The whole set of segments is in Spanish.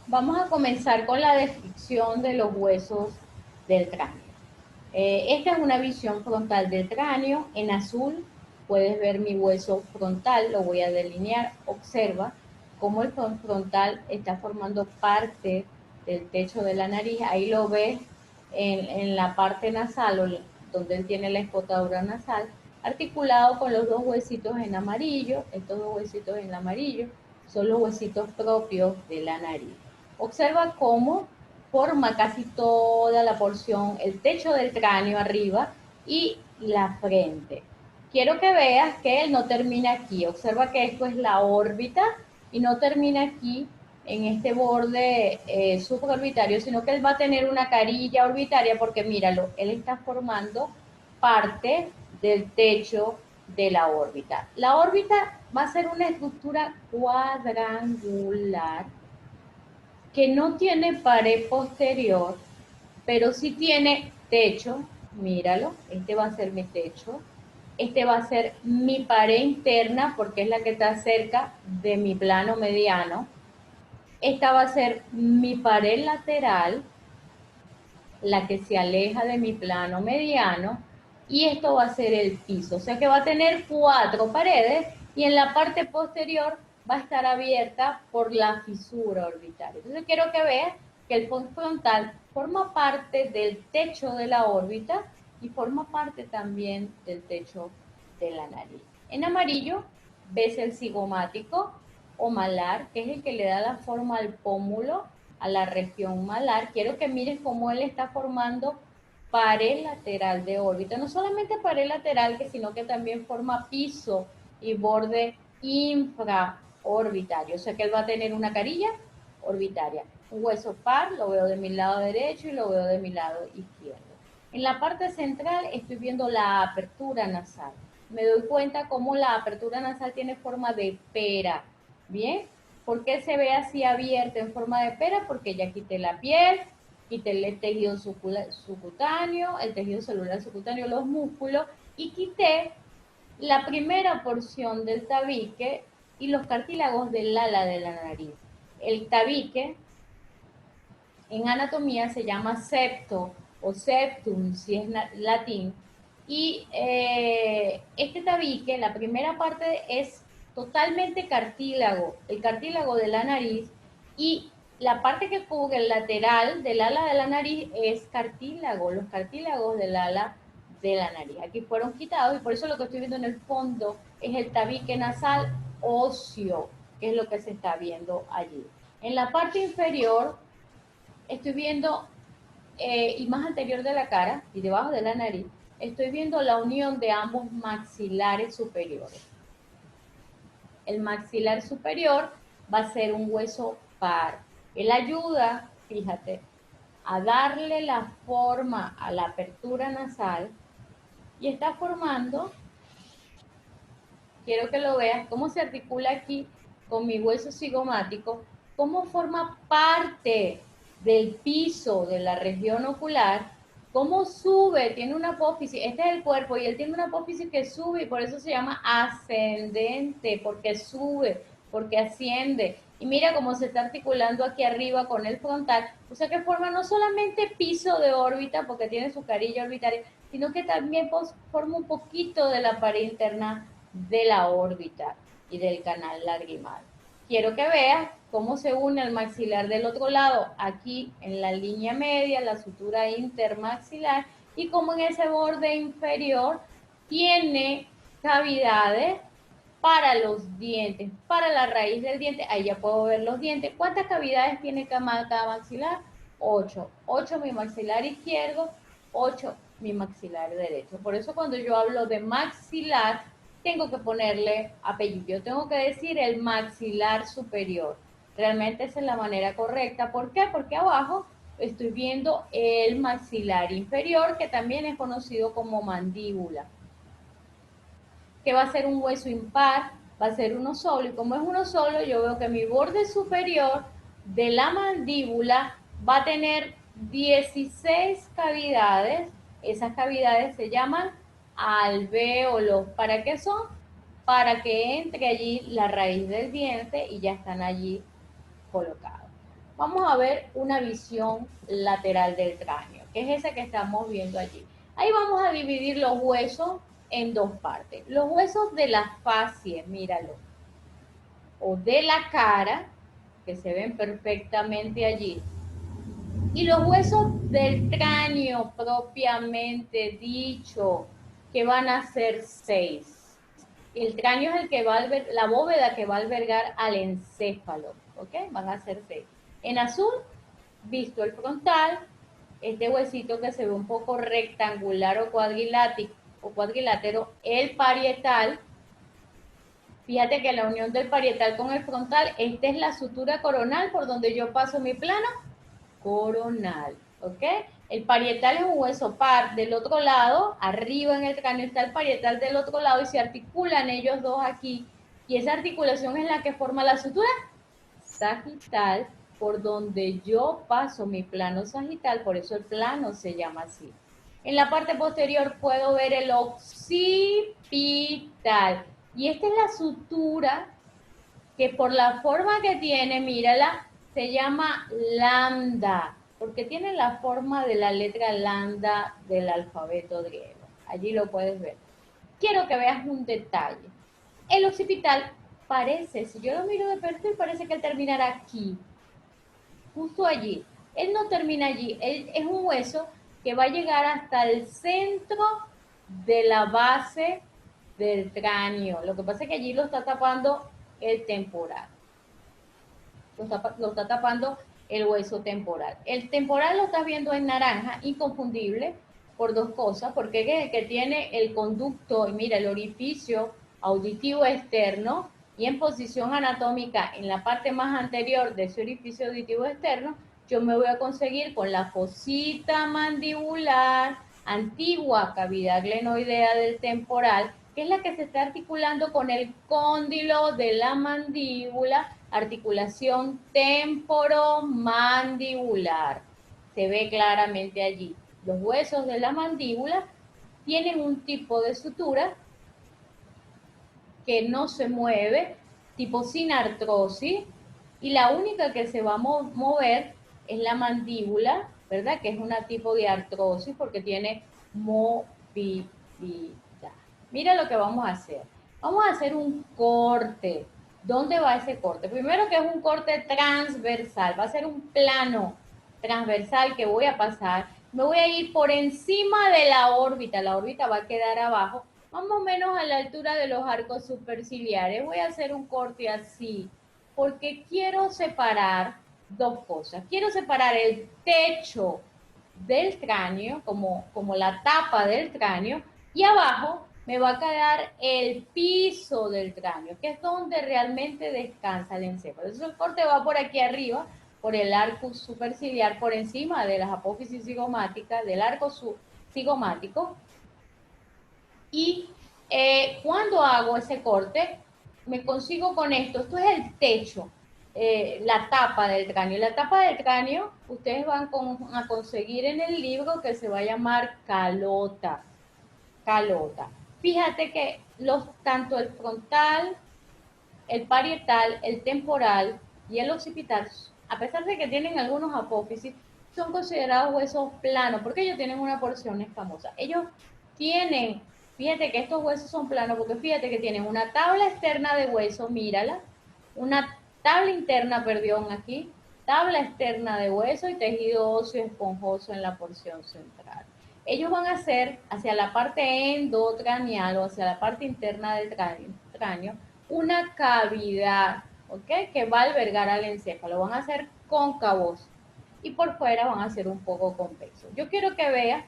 Vamos a comenzar con la descripción de los huesos del cráneo. Esta es una visión frontal del cráneo. En azul puedes ver mi hueso frontal, lo voy a delinear. Observa cómo el frontal está formando parte del techo de la nariz. Ahí lo ves en la parte nasal, donde él tiene la escotadura nasal, articulado con los dos huesitos en amarillo. Estos dos huesitos en amarillo son los huesitos propios de la nariz. Observa cómo forma casi toda la porción, el techo del cráneo arriba y la frente. Quiero que veas que él no termina aquí. Observa que esto es la órbita y no termina aquí en este borde supraorbitario, sino que él va a tener una carilla orbitaria porque míralo, él está formando parte del techo de la órbita. La órbita va a ser una estructura cuadrangular que no tiene pared posterior, pero sí tiene techo. Míralo, este va a ser mi techo. Este va a ser mi pared interna porque es la que está cerca de mi plano mediano. Esta va a ser mi pared lateral, la que se aleja de mi plano mediano, y esto va a ser el piso. O sea que va a tener 4 paredes y en la parte posterior va a estar abierta por la fisura orbital. Entonces quiero que veas que el frontal forma parte del techo de la órbita y forma parte también del techo de la nariz. En amarillo ves el cigomático o malar, que es el que le da la forma al pómulo, a la región malar. Quiero que mires cómo él está formando pared lateral de órbita. No solamente pared lateral, sino que también forma piso y borde infraorbitario. O sea que él va a tener una carilla orbitaria. Un hueso par, lo veo de mi lado derecho y lo veo de mi lado izquierdo. En la parte central estoy viendo la apertura nasal. Me doy cuenta cómo la apertura nasal tiene forma de pera. ¿Bien? ¿Por qué se ve así abierta en forma de pera? Porque ya quité la piel, quité el tejido subcutáneo, el tejido celular subcutáneo, los músculos, y quité la primera porción del tabique y los cartílagos del ala de la nariz. El tabique en anatomía se llama septo o septum, si es latín, y este tabique, la primera parte es totalmente cartílago, el cartílago de la nariz, y la parte que cubre el lateral del ala de la nariz es cartílago, los cartílagos del ala de la nariz. Aquí fueron quitados y por eso lo que estoy viendo en el fondo es el tabique nasal óseo, que es lo que se está viendo allí. En la parte inferior estoy viendo, y más anterior de la cara y debajo de la nariz, estoy viendo la unión de ambos maxilares superiores. El maxilar superior va a ser un hueso par. Él ayuda, fíjate, a darle la forma a la apertura nasal y está formando, quiero que lo veas, cómo se articula aquí con mi hueso cigomático, cómo forma parte del piso de la región ocular, cómo sube, tiene una apófisis, este es el cuerpo y él tiene una apófisis que sube y por eso se llama ascendente, porque sube, porque asciende. Y mira cómo se está articulando aquí arriba con el frontal, o sea que forma no solamente piso de órbita, porque tiene su carilla orbitaria, sino que también forma un poquito de la pared interna de la órbita y del canal lagrimal. Quiero que veas cómo se une el maxilar del otro lado, aquí en la línea media, la sutura intermaxilar, y cómo en ese borde inferior tiene cavidades para los dientes, para la raíz del diente. Ahí ya puedo ver los dientes. ¿Cuántas cavidades tiene cada maxilar? 8. 8 mi maxilar izquierdo, 8 mi maxilar derecho. Por eso cuando yo hablo de maxilar, tengo que ponerle apellido. Yo tengo que decir el maxilar superior. Realmente esa es la manera correcta. ¿Por qué? Porque abajo estoy viendo el maxilar inferior, que también es conocido como mandíbula, que va a ser un hueso impar, va a ser uno solo, y como es uno solo, yo veo que mi borde superior de la mandíbula va a tener 16 cavidades. Esas cavidades se llaman alvéolos. ¿Para qué son? Para que entre allí la raíz del diente y ya están allí colocados. vamos a ver una visión lateral del cráneo, que es esa que estamos viendo allí. Ahí vamos a dividir los huesos en dos partes. Los huesos de la fascie, míralo, o de la cara, que se ven perfectamente allí. Y los huesos del cráneo propiamente dicho, que van a ser 6. El cráneo es el que va a albergar, la bóveda que va a albergar al encéfalo, ¿ok? Van a ser 6. En azul, visto el frontal, este huesito que se ve un poco rectangular o cuadrilátero, el parietal. Fíjate que la unión del parietal con el frontal, esta es la sutura coronal por donde yo paso mi plano coronal, ¿ok? El parietal es un hueso par del otro lado, arriba en el cráneo está el parietal del otro lado y se articulan ellos dos aquí. Y esa articulación es la que forma la sutura sagital por donde yo paso mi plano sagital, por eso el plano se llama así. En la parte posterior puedo ver el occipital. Y esta es la sutura que por la forma que tiene, mírala, se llama lambda, porque tiene la forma de la letra lambda del alfabeto griego. Allí lo puedes ver. Quiero que veas un detalle. El occipital parece, si yo lo miro de perfil, parece que él terminará aquí, justo allí. Él no termina allí, él es un hueso que va a llegar hasta el centro de la base del cráneo. Lo que pasa es que allí lo está tapando el temporal. Lo está tapando el hueso temporal. El temporal lo estás viendo en naranja, inconfundible, por dos cosas, porque es el que tiene el conducto, y mira, el orificio auditivo externo, y en posición anatómica, en la parte más anterior de ese orificio auditivo externo, yo me voy a conseguir con la fosita mandibular, antigua cavidad glenoidea del temporal, que es la que se está articulando con el cóndilo de la mandíbula, articulación temporomandibular. Se ve claramente allí. Los huesos de la mandíbula tienen un tipo de sutura que no se mueve, tipo sin artrosis, y la única que se va a mover es la mandíbula, ¿verdad? Que es un tipo de artrosis porque tiene movilidad. Mira lo que vamos a hacer. Vamos a hacer un corte. ¿Dónde va ese corte? Primero que es un corte transversal, va a ser un plano transversal que voy a pasar. Me voy a ir por encima de la órbita va a quedar abajo, más o menos a la altura de los arcos superciliares. Voy a hacer un corte así, porque quiero separar dos cosas. Quiero separar el techo del cráneo, como la tapa del cráneo, y abajo me va a quedar el piso del cráneo, que es donde realmente descansa el encéfalo. Entonces el corte va por aquí arriba, por el arco superciliar, por encima de las apófisis cigomáticas, del arco cigomático, y cuando hago ese corte, me consigo con esto es el techo, la tapa del cráneo. La tapa del cráneo, ustedes van a conseguir en el libro que se va a llamar calota. Calota. Fíjate que tanto el frontal, el parietal, el temporal y el occipital, a pesar de que tienen algunos apófisis, son considerados huesos planos, porque ellos tienen una porción escamosa. Ellos tienen, fíjate que estos huesos son planos, porque fíjate que tienen una tabla externa de hueso, mírala, una tabla interna, perdón, aquí, tabla externa de hueso y tejido óseo esponjoso en la porción central. Ellos van a ser hacia la parte endocranial o hacia la parte interna del cráneo una cavidad, ¿ok? Que va a albergar al encéfalo. Van a ser cóncavos y por fuera van a ser un poco convexos. Yo quiero que veas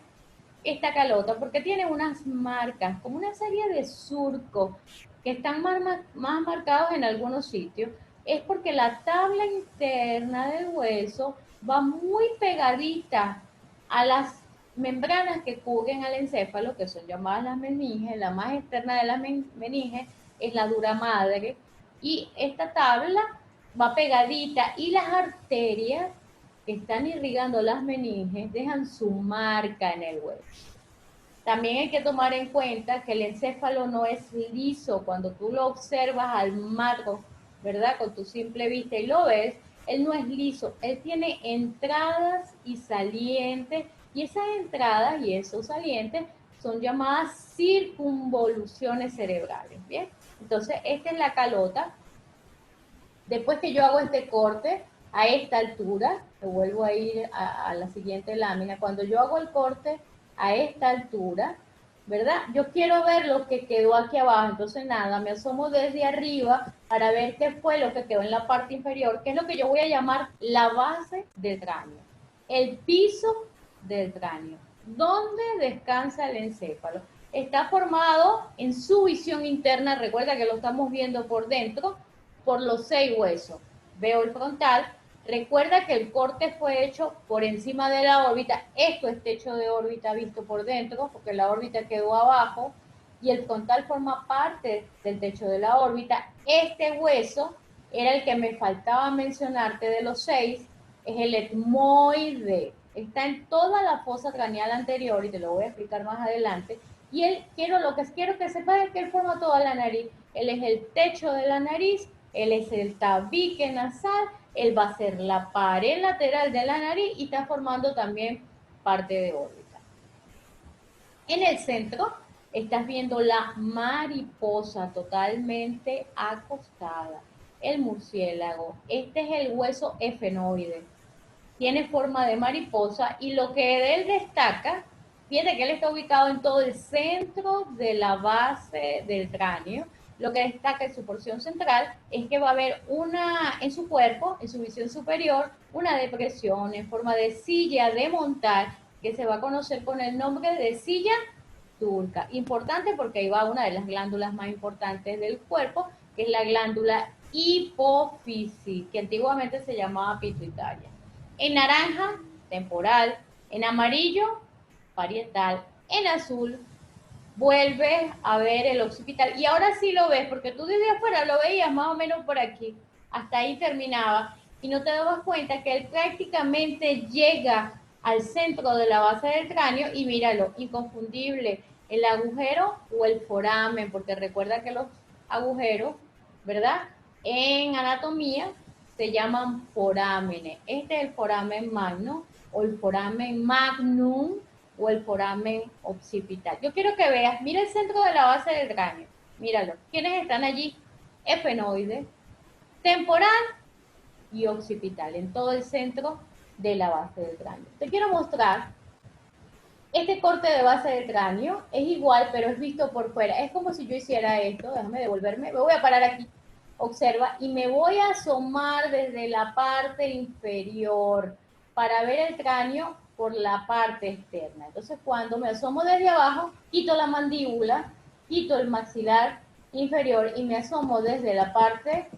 esta calota porque tiene unas marcas, como una serie de surcos que están más marcados en algunos sitios. Es porque la tabla interna del hueso va muy pegadita a las membranas que cubren al encéfalo, que son llamadas las meninges. La más externa de las meninges es la dura madre, y esta tabla va pegadita, y las arterias que están irrigando las meninges dejan su marca en el hueso. También hay que tomar en cuenta que el encéfalo no es liso. Cuando tú lo observas al macro, ¿verdad? Con tu simple vista y lo ves, él no es liso, él tiene entradas y salientes, y esas entradas y esos salientes son llamadas circunvoluciones cerebrales, ¿bien? Entonces, esta es la calota. Después que yo hago este corte a esta altura, me vuelvo a ir a la siguiente lámina. Cuando yo hago el corte a esta altura, ¿verdad? Yo quiero ver lo que quedó aquí abajo. Entonces, nada, me asomo desde arriba para ver qué fue lo que quedó en la parte inferior, que es lo que yo voy a llamar la base del cráneo, el piso del cráneo. ¿Dónde descansa el encéfalo? Está formado en su visión interna, recuerda que lo estamos viendo por dentro, por los 6 huesos. Veo el frontal. Recuerda que el corte fue hecho por encima de la órbita. Esto es techo de órbita visto por dentro, porque la órbita quedó abajo y el frontal forma parte del techo de la órbita. Este hueso era el que me faltaba mencionarte de los 6, es el etmoide. Está en toda la fosa craneal anterior y te lo voy a explicar más adelante. Y lo que quiero que sepas es que él forma toda la nariz. Él es el techo de la nariz, él es el tabique nasal, él va a ser la pared lateral de la nariz y está formando también parte de órbita. En el centro estás viendo la mariposa totalmente acostada, el murciélago. Este es el hueso efenoide. Tiene forma de mariposa y lo que de él destaca, fíjate que él está ubicado en todo el centro de la base del cráneo. Lo que destaca en su porción central es que va a haber en su cuerpo, en su visión superior, una depresión en forma de silla de montar que se va a conocer con el nombre de silla turca. Importante porque ahí va una de las glándulas más importantes del cuerpo, que es la glándula hipófisis, que antiguamente se llamaba pituitaria. En naranja, temporal. En amarillo, parietal. En azul, vuelves a ver el occipital. Y ahora sí lo ves, porque tú desde afuera lo veías más o menos por aquí. Hasta ahí terminaba. Y no te dabas cuenta que él prácticamente llega al centro de la base del cráneo y míralo, inconfundible, el agujero o el foramen, porque recuerda que los agujeros, ¿verdad? En anatomía se llaman forámenes. Este es el foramen magno o el foramen magnum o el foramen occipital. Yo quiero que veas, mira el centro de la base del cráneo, míralo. ¿Quiénes están allí? Efenoide, temporal y occipital, en todo el centro de la base del cráneo. Te quiero mostrar, este corte de base del cráneo es igual, pero es visto por fuera. Es como si yo hiciera esto, déjame devolverme, me voy a parar aquí, observa, y me voy a asomar desde la parte inferior para ver el cráneo por la parte externa. Entonces, cuando me asomo desde abajo, quito la mandíbula, quito el maxilar inferior y me asomo desde la parte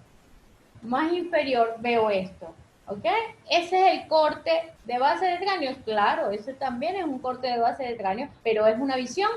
más inferior, veo esto, ¿ok? Ese es el corte de base del cráneo, claro, ese también es un corte de base del cráneo, pero es una visión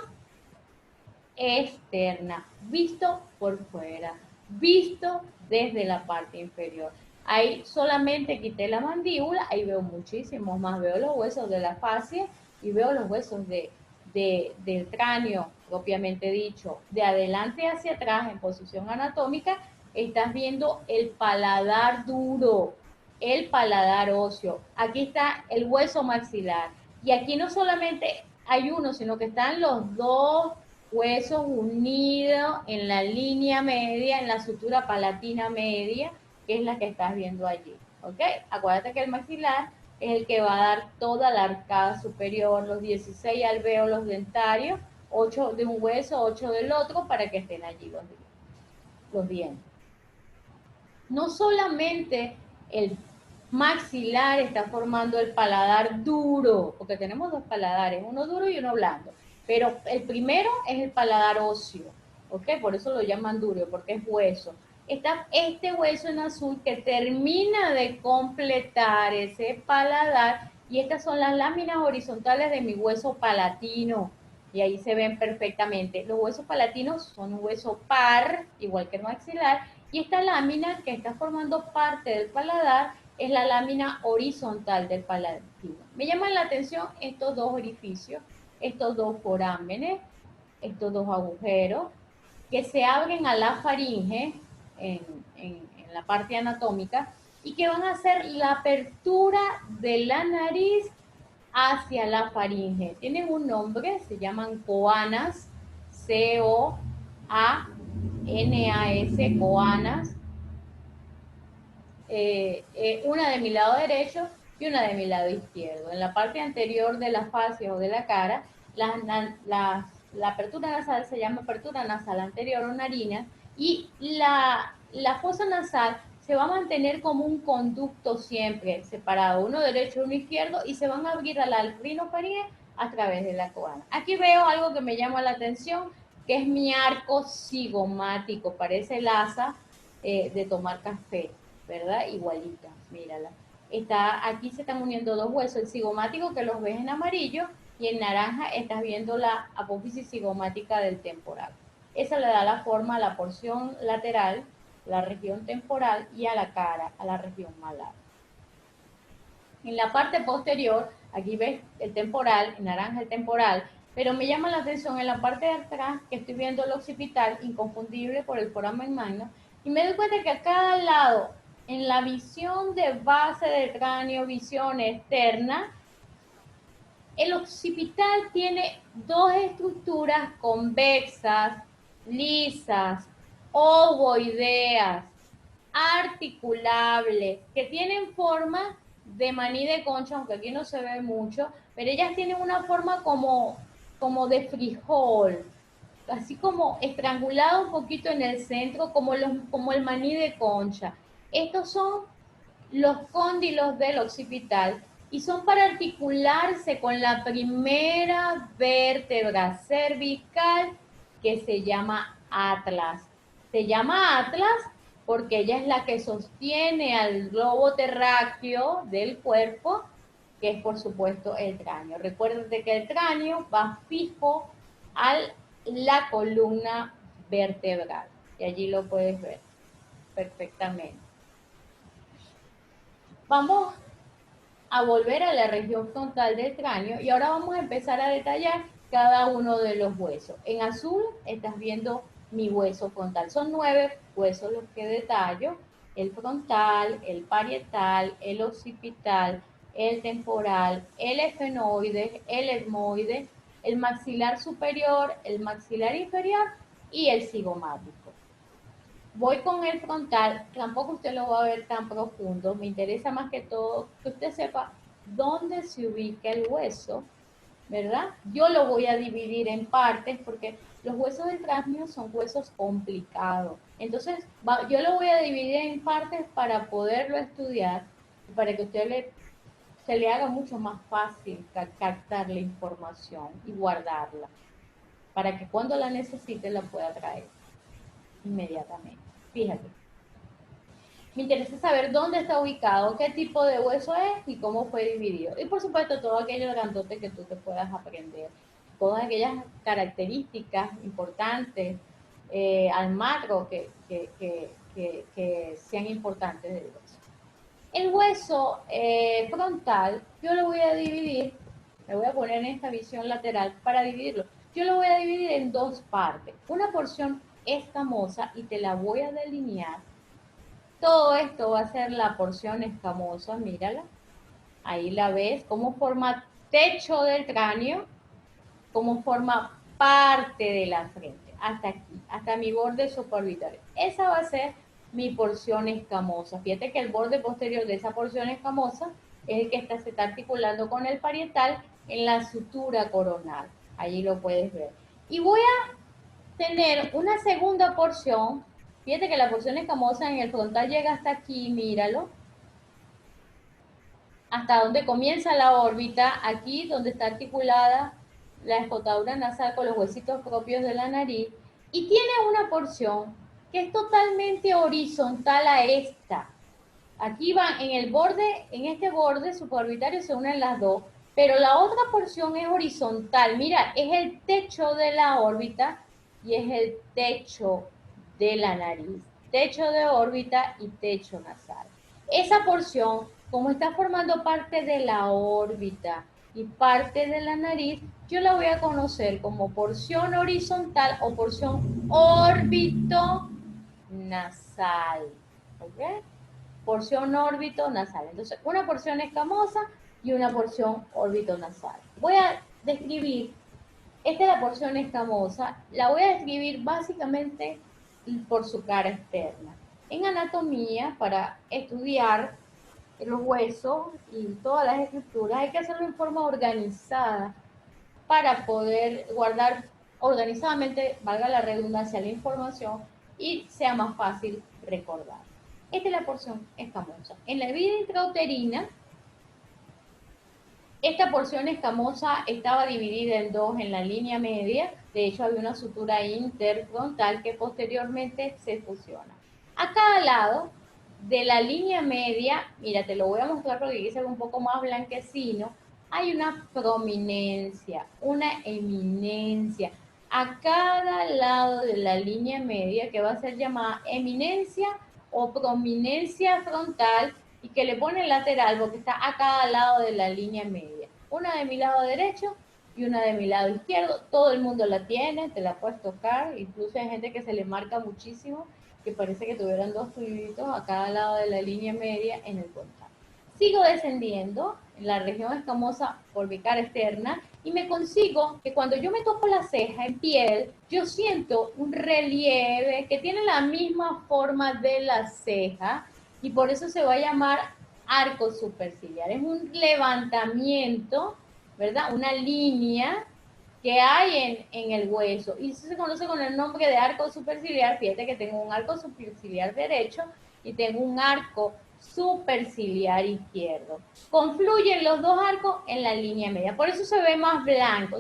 externa, visto por fuera, visto desde la parte inferior. Ahí solamente quité la mandíbula, ahí veo muchísimos más, veo los huesos de la fascia y veo los huesos del cráneo, propiamente dicho, de adelante hacia atrás en posición anatómica, estás viendo el paladar duro, el paladar óseo. Aquí está el hueso maxilar. Y aquí no solamente hay uno, sino que están los dos huesos unidos en la línea media, en la sutura palatina media, que es la que estás viendo allí. ¿Ok? Acuérdate que el maxilar es el que va a dar toda la arcada superior, los 16 alvéolos dentarios, 8 de un hueso, 8 del otro, para que estén allí los dientes. No solamente el maxilar está formando el paladar duro, porque tenemos dos paladares, uno duro y uno blando, pero el primero es el paladar óseo, ¿ok? Por eso lo llaman duro, porque es hueso. Está este hueso en azul que termina de completar ese paladar y estas son las láminas horizontales de mi hueso palatino y ahí se ven perfectamente. Los huesos palatinos son un hueso par, igual que el maxilar, y esta lámina que está formando parte del paladar es la lámina horizontal del palatino. Me llaman la atención estos dos orificios, estos dos forámenes, estos dos agujeros que se abren a la faringe en la parte anatómica y que van a hacer la apertura de la nariz hacia la faringe. Tienen un nombre, se llaman coanas, C-O-A-N-A-S, coanas. Una de mi lado derecho y una de mi lado izquierdo. En la parte anterior de la fascia o de la cara, la apertura nasal se llama apertura nasal anterior o narina, y la fosa nasal se va a mantener como un conducto siempre separado, uno derecho, uno izquierdo, y se van a abrir a la rinofaringe a través de la coana. Aquí veo algo que me llama la atención, que es mi arco cigomático, parece el asa de tomar café, ¿verdad? Igualita, mírala. Aquí se están uniendo dos huesos, el cigomático que los ves en amarillo, y en naranja estás viendo la apófisis cigomática del temporal. Esa le da la forma a la porción lateral, la región temporal, y a la cara, a la región malar. En la parte posterior, aquí ves el temporal, en naranja el temporal, pero me llama la atención en la parte de atrás que estoy viendo el occipital, inconfundible por el foramen magno, y me doy cuenta que a cada lado, en la visión de base del cráneo, visión externa, el occipital tiene dos estructuras convexas, lisas, ovoideas, articulables, que tienen forma de maní de concha, aunque aquí no se ve mucho, pero ellas tienen una forma como de frijol, así como estrangulado un poquito en el centro, como el maní de concha. Estos son los cóndilos del occipital y son para articularse con la primera vértebra cervical, que se llama atlas. Se llama atlas porque ella es la que sostiene al globo terráqueo del cuerpo, que es por supuesto el cráneo. Recuerden que el cráneo va fijo a la columna vertebral, y allí lo puedes ver perfectamente. Vamos a volver a la región frontal del cráneo y ahora vamos a empezar a detallar cada uno de los huesos. En azul estás viendo mi hueso frontal. Son 9 huesos los que detallo: el frontal, el parietal, el occipital, el temporal, el esfenoide, el etmoide, el maxilar superior, el maxilar inferior y el cigomático. Voy con el frontal, tampoco usted lo va a ver tan profundo, me interesa más que todo que usted sepa dónde se ubica el hueso, ¿verdad? Yo lo voy a dividir en partes porque los huesos del cráneo son huesos complicados. Entonces, yo lo voy a dividir en partes para poderlo estudiar, para que usted se le haga mucho más fácil captar la información y guardarla, para que cuando la necesite la pueda traer inmediatamente. Fíjate. Me interesa saber dónde está ubicado, qué tipo de hueso es y cómo fue dividido. Y por supuesto, todo aquello grandote que tú te puedas aprender. Todas aquellas características importantes al macro que sean importantes del hueso. El hueso frontal, yo lo voy a dividir, me voy a poner en esta visión lateral para dividirlo. Yo lo voy a dividir en dos partes. Una porción escamosa, y te la voy a delinear. Todo esto va a ser la porción escamosa, mírala. Ahí la ves, cómo forma techo del cráneo, cómo forma parte de la frente, hasta aquí, hasta mi borde supraorbital. Esa va a ser mi porción escamosa. Fíjate que el borde posterior de esa porción escamosa es el que se está articulando con el parietal en la sutura coronal. Allí lo puedes ver. Y voy a tener una segunda porción. Fíjate que la porción escamosa en el frontal llega hasta aquí, míralo, hasta donde comienza la órbita, aquí donde está articulada la escotadura nasal con los huesitos propios de la nariz, y tiene una porción que es totalmente horizontal a esta. Aquí van en el borde, en este borde supraorbitario se unen las dos, pero la otra porción es horizontal. Mira, es el techo de la órbita y es el techo de la nariz. Techo de órbita y techo nasal. Esa porción, como está formando parte de la órbita y parte de la nariz, yo la voy a conocer como porción horizontal o porción órbito nasal. ¿Ok? porción órbito-nasal. Entonces, una porción escamosa y una porción órbito-nasal. Voy a describir, esta es la porción escamosa, la voy a describir básicamente por su cara externa. En anatomía, para estudiar los huesos y todas las estructuras, hay que hacerlo en forma organizada para poder guardar organizadamente, valga la redundancia, la información y sea más fácil recordar. Esta es la porción escamosa. En la vida intrauterina, esta porción escamosa estaba dividida en dos en la línea media. De hecho, había una sutura interfrontal que posteriormente se fusiona. A cada lado de la línea media, mira, te lo voy a mostrar porque aquí se ve un poco más blanquecino, hay una prominencia, una eminencia. A cada lado de la línea media, que va a ser llamada eminencia o prominencia frontal, y que le pone lateral porque está a cada lado de la línea media. Una de mi lado derecho y una de mi lado izquierdo. Todo el mundo la tiene, te la puedes tocar. Incluso hay gente que se le marca muchísimo, que parece que tuvieran dos tubitos a cada lado de la línea media en el frontal. Sigo descendiendo en la región escamosa por mi cara externa y me consigo que cuando yo me toco la ceja en piel, yo siento un relieve que tiene la misma forma de la ceja, y por eso se va a llamar arco superciliar. Es un levantamiento, ¿verdad? Una línea que hay en el hueso, y eso se conoce con el nombre de arco superciliar. Fíjate que tengo un arco superciliar derecho y tengo un arco superciliar izquierdo. Confluyen los dos arcos en la línea media, por eso se ve más blanco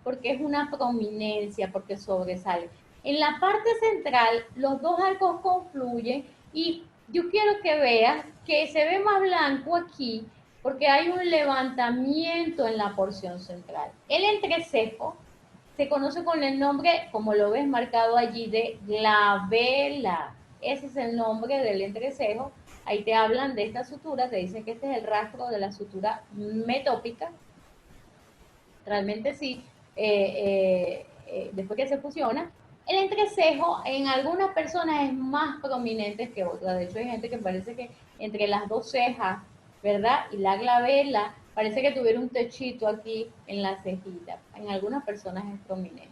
porque es una prominencia, porque sobresale. En la parte central, los dos arcos confluyen y yo quiero que veas que se ve más blanco aquí porque hay un levantamiento en la porción central. El entrecejo se conoce con el nombre, como lo ves marcado allí, de glabela. Ese es el nombre del entrecejo. Ahí te hablan de esta sutura, te dicen que este es el rastro de la sutura metópica. Realmente sí, después que se fusiona. El entrecejo en algunas personas es más prominente que otras. De hecho, hay gente que parece que entre las dos cejas, ¿verdad? Y la glabela, parece que tuviera un techito aquí en la cejita. En algunas personas es prominente.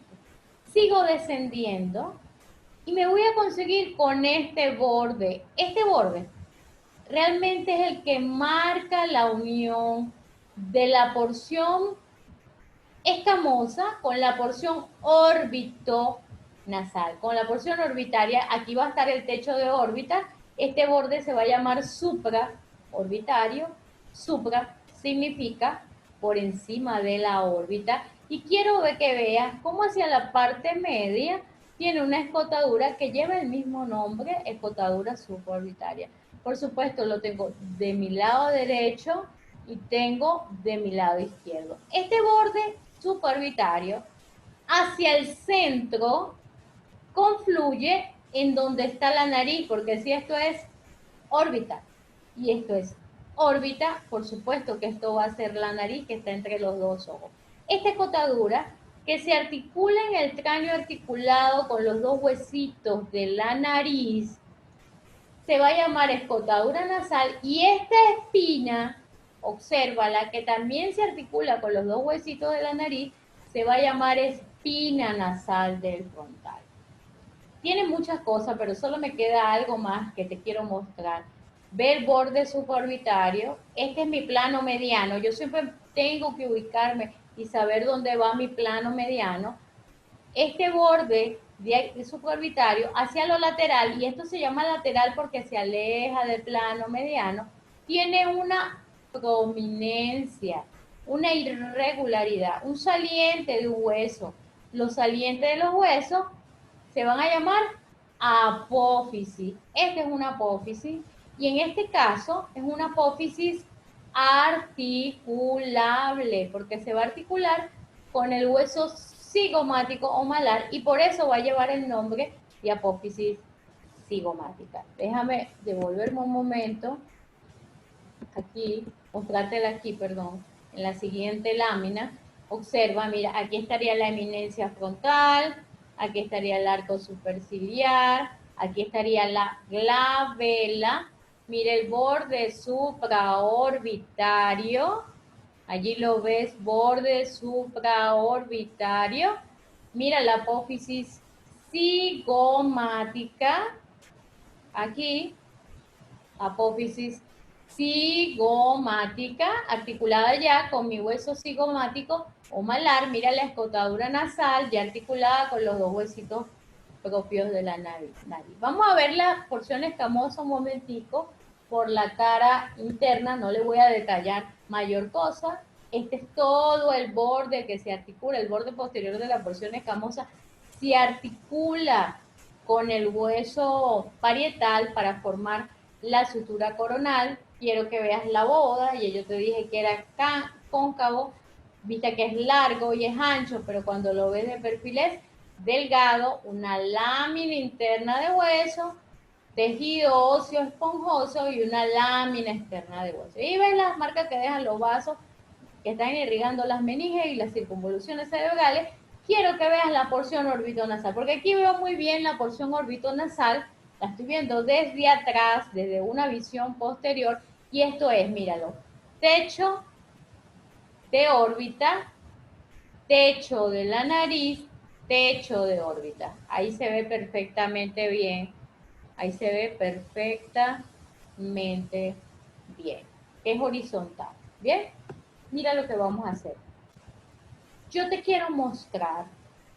Sigo descendiendo y me voy a conseguir con este borde. Este borde realmente es el que marca la unión de la porción escamosa con la porción órbito nasal. Con la porción orbitaria, aquí va a estar el techo de órbita. Este borde se va a llamar supraorbitario. Supra significa por encima de la órbita. Y quiero que veas cómo hacia la parte media tiene una escotadura que lleva el mismo nombre, escotadura supraorbitaria. Por supuesto, lo tengo de mi lado derecho y tengo de mi lado izquierdo. Este borde supraorbitario hacia el centro confluye en donde está la nariz, porque si esto es órbita y esto es órbita, por supuesto que esto va a ser la nariz que está entre los dos ojos. Esta escotadura que se articula en el cráneo articulado con los dos huesitos de la nariz se va a llamar escotadura nasal, y esta espina, obsérvala, que también se articula con los dos huesitos de la nariz, se va a llamar espina nasal del frontal. Tiene muchas cosas, pero solo me queda algo más que te quiero mostrar. Ve el borde supraorbitario. Este es mi plano mediano. Yo siempre tengo que ubicarme y saber dónde va mi plano mediano. Este borde de supraorbitario hacia lo lateral, y esto se llama lateral porque se aleja del plano mediano, tiene una prominencia, una irregularidad, un saliente de un hueso. Los salientes de los huesos se van a llamar apófisis. Esta es una apófisis, y en este caso es una apófisis articulable porque se va a articular con el hueso cigomático o malar, y por eso va a llevar el nombre de apófisis cigomática. Déjame devolverme un momento aquí, mostrártela aquí, perdón, en la siguiente lámina. Observa, mira, aquí estaría la eminencia frontal, aquí estaría el arco superciliar, aquí estaría la glabela, Mira el borde supraorbitario. Allí lo ves, borde supraorbitario. Mira la apófisis cigomática. Aquí, apófisis cigomática, articulada ya con mi hueso cigomático o malar. Mira la escotadura nasal, ya articulada con los dos huesitos propios de la nariz. Vamos a ver la porción escamosa un momentico por la cara interna, no le voy a detallar mayor cosa. Este es todo el borde que se articula, el borde posterior de la porción escamosa se articula con el hueso parietal para formar la sutura coronal. Quiero que veas la boda, y yo te dije que era cóncavo, viste que es largo y es ancho, pero cuando lo ves de perfil es delgado, una lámina interna de hueso, tejido óseo esponjoso y una lámina externa de hueso. Y ves las marcas que dejan los vasos que están irrigando las meninges y las circunvoluciones cerebrales. Quiero que veas la porción orbitonasal, porque aquí veo muy bien la porción orbitonasal, la estoy viendo desde atrás, desde una visión posterior, y esto es, míralo, techo de órbita, techo de la nariz, techo de órbita. Ahí se ve perfectamente bien. Ahí se ve perfectamente bien. Es horizontal. ¿Bien? Mira lo que vamos a hacer. Yo te quiero mostrar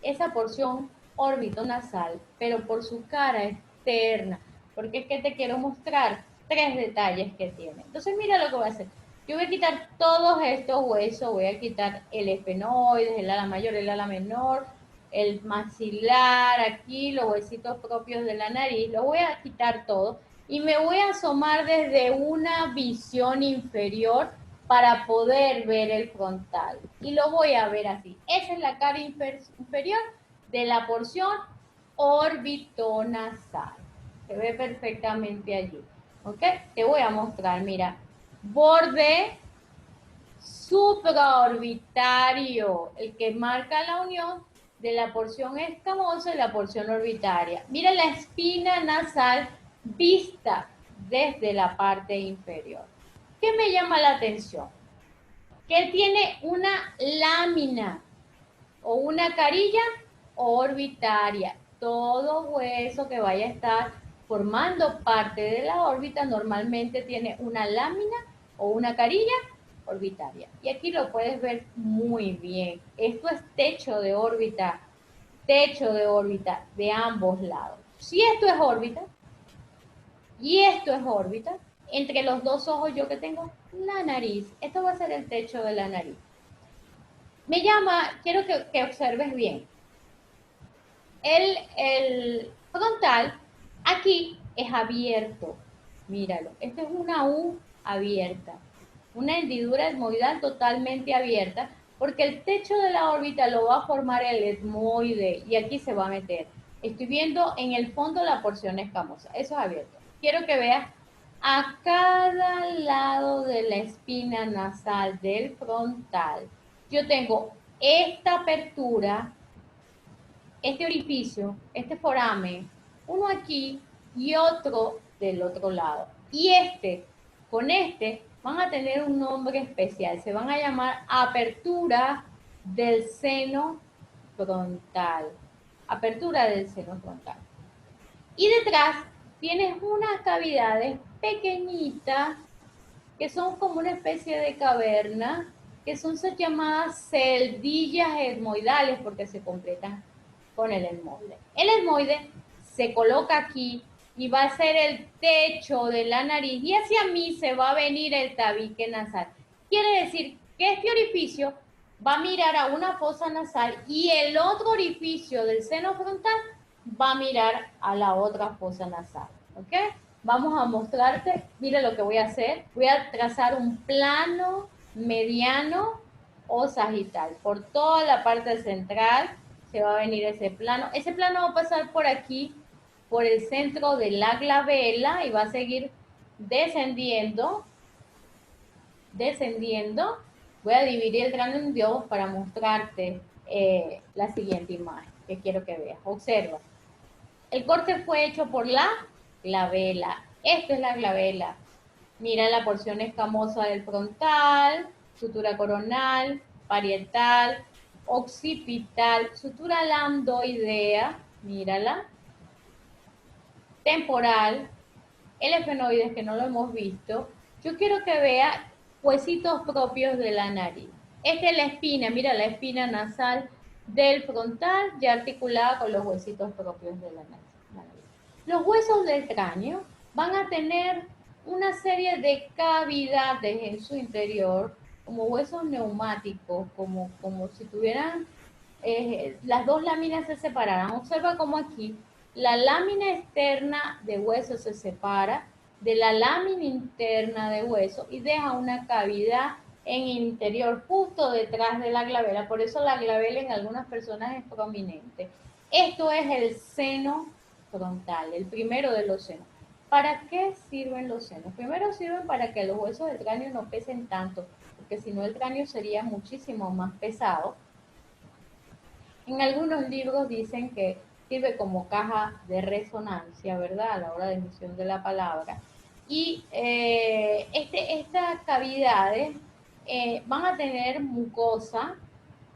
esa porción orbitonasal, pero por su cara externa. Porque es que te quiero mostrar tres detalles que tiene. Entonces mira lo que voy a hacer. Yo voy a quitar todos estos huesos, voy a quitar el esfenoides, el ala mayor, el ala menor, el maxilar, aquí, los huesitos propios de la nariz, lo voy a quitar todo y me voy a asomar desde una visión inferior para poder ver el frontal. Y lo voy a ver así. Esa es la cara inferior de la porción orbitonasal. Se ve perfectamente allí. ¿Ok? Te voy a mostrar, mira. Borde supraorbitario, el que marca la unión de la porción escamosa y la porción orbitaria. Mira la espina nasal vista desde la parte inferior. ¿Qué me llama la atención? Que tiene una lámina o una carilla orbitaria. Todo hueso que vaya a estar formando parte de la órbita normalmente tiene una lámina o una carilla orbitaria. Y aquí lo puedes ver muy bien. Esto es techo de órbita de ambos lados. Si esto es órbita y esto es órbita, entre los dos ojos yo que tengo la nariz. Esto va a ser el techo de la nariz. Me llama, quiero que observes bien. El frontal aquí es abierto. Míralo. Esto es una U abierta. Una hendidura etmoidal totalmente abierta, porque el techo de la órbita lo va a formar el etmoide y aquí se va a meter. Estoy viendo en el fondo la porción escamosa. Eso es abierto. Quiero que veas a cada lado de la espina nasal del frontal. Yo tengo esta apertura, este orificio, este foramen, uno aquí y otro del otro lado. Y con este, van a tener un nombre especial. Se van a llamar apertura del seno frontal. Apertura del seno frontal. Y detrás tienes unas cavidades pequeñitas que son como una especie de caverna, que son llamadas celdillas etmoidales porque se completan con el etmoide. El etmoide se coloca aquí y va a ser el techo de la nariz y hacia mí se va a venir el tabique nasal. Quiere decir que este orificio va a mirar a una fosa nasal y el otro orificio del seno frontal va a mirar a la otra fosa nasal. ¿Ok? Vamos a mostrarte, mira lo que voy a hacer. Voy a trazar un plano mediano o sagital. Por toda la parte central se va a venir ese plano. Ese plano va a pasar por aquí, por el centro de la glabela y va a seguir descendiendo. Voy a dividir el cráneo en dos para mostrarte la siguiente imagen que quiero que veas. Observa. El corte fue hecho por la glabela. Esto es la glabela. Mira la porción escamosa del frontal, sutura coronal, parietal, occipital, sutura lambdoidea, mírala, temporal, el efenoides que no lo hemos visto. Yo quiero que vea huesitos propios de la nariz. Esta es la espina, mira la espina nasal del frontal ya articulada con los huesitos propios de la nariz. Los huesos del cráneo van a tener una serie de cavidades en su interior, como huesos neumáticos, como si tuvieran las dos láminas se separaran. Observa cómo aquí la lámina externa de hueso se separa de la lámina interna de hueso y deja una cavidad en el interior justo detrás de la glabela. Por eso la glabela en algunas personas es prominente. Esto es el seno frontal, el primero de los senos. ¿Para qué sirven los senos? Primero sirven para que los huesos del cráneo no pesen tanto, porque si no el cráneo sería muchísimo más pesado. En algunos libros dicen que sirve como caja de resonancia, ¿verdad? A la hora de emisión de la palabra. Y estas cavidades van a tener mucosa